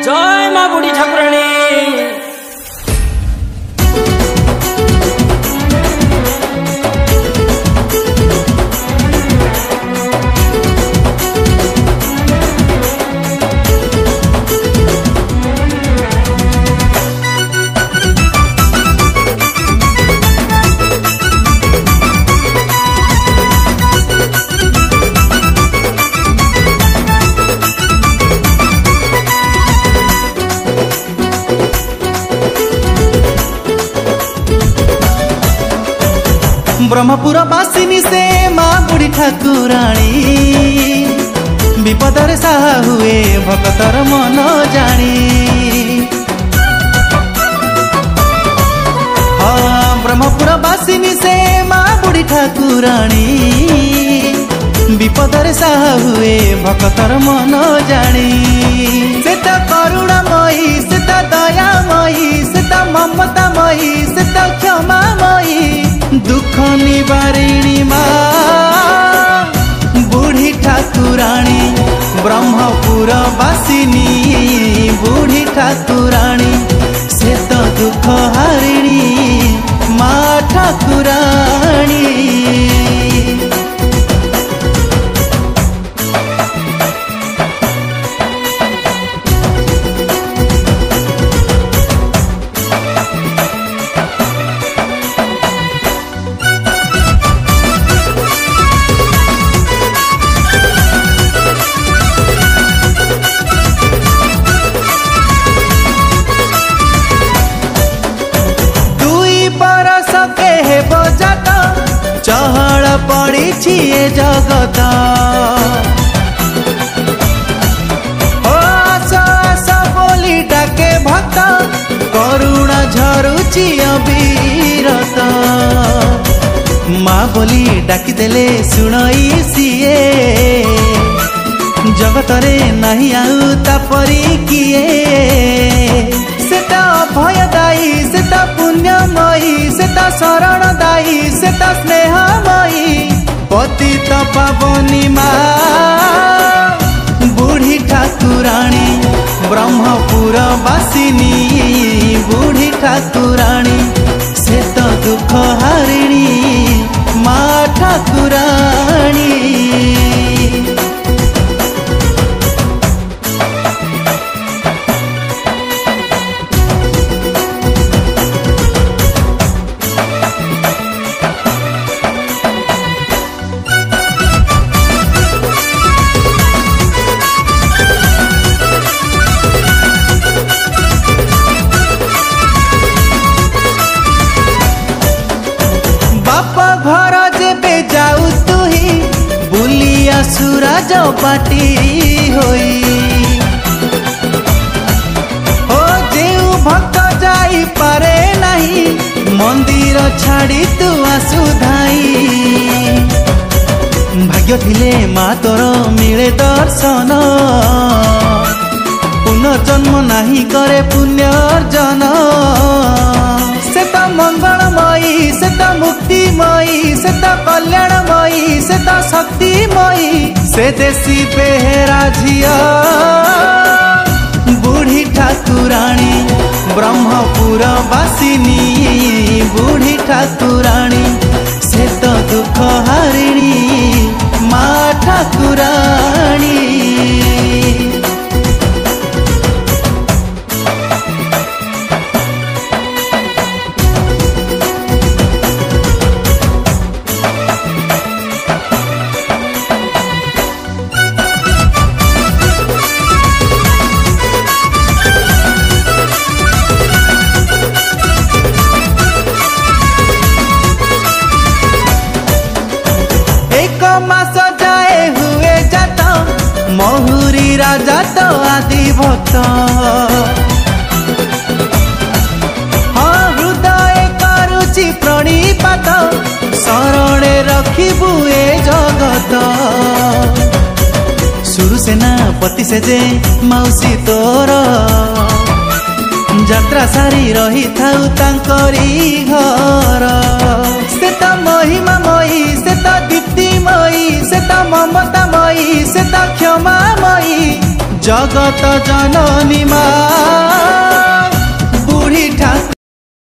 जय माँ बुढ़ी ठाकुराणी। ब्रह्मपुर बासिनी से माँ बुढ़ी ठाकुराणी विपदर साहा हुए भक्तर मन जानी। हाँ ब्रह्मपुर बासिनी से माँ बुढ़ी ठाकुराणी विपदर साहा हुए भक्तर मन जानी। से तो करुणामयी से तो दयामयी से तो ममतामयी से तो क्षमामयी दुख निवारिणी माँ बुढ़ी ठाकुराणी। ब्रह्मपुर बासिनी बुढ़ी ठाकुराणी से तो दुख हारिणी माँ ठाकुराणी। चहल पड़ी जगत आस आस बोली डाके भक्त करुणा झरुची अविरत। माँ बोली डाकी देले सुनई सीए जगत रे नहीं आउ तापरी किए। से तो अभयदायी से तो पुण्यमयी से तो शरणदायी से तो स्नेहमयी पतित पावनी माँ बुढ़ी ठाकुराणी। ब्रह्मपुर बासिनी बुढ़ी ठाकुराणी से तो दुख हारिणी माँ ठाकुराणी। सूरज पाटी होई हो जेउ भक्त जाई पारे नहीं मंदिर छाड़ी तू आसु धाई। भाग्य थिले माँ तोर मिले दर्शन पुनर्जन्म नहीं करे पुण्यर्जन। से तो मंगलमयी से तो मुक्तिमयी से तो कल्याणमयी से तो शक्तिमयी से देसी बेहरा झिया बुढ़ी ठाकुराणी। ब्रह्मपुर बासिनी बुढ़ी ठाकुराणी से तो दुख हारिणी माँ ठाकुराणी। महुरी राजा तो आदि भक्त हाँ हृदय करुची प्रणिपात शरणे रखिबु ए जगत। सुरु सेनापति से जे मौसी तोर यात्रा सारी रही थाउ तांकरी घर। से तो महिमामयी से तो दीप्तिमयी से तो ममतामयी से तो क्षमामयी जगत जननी मा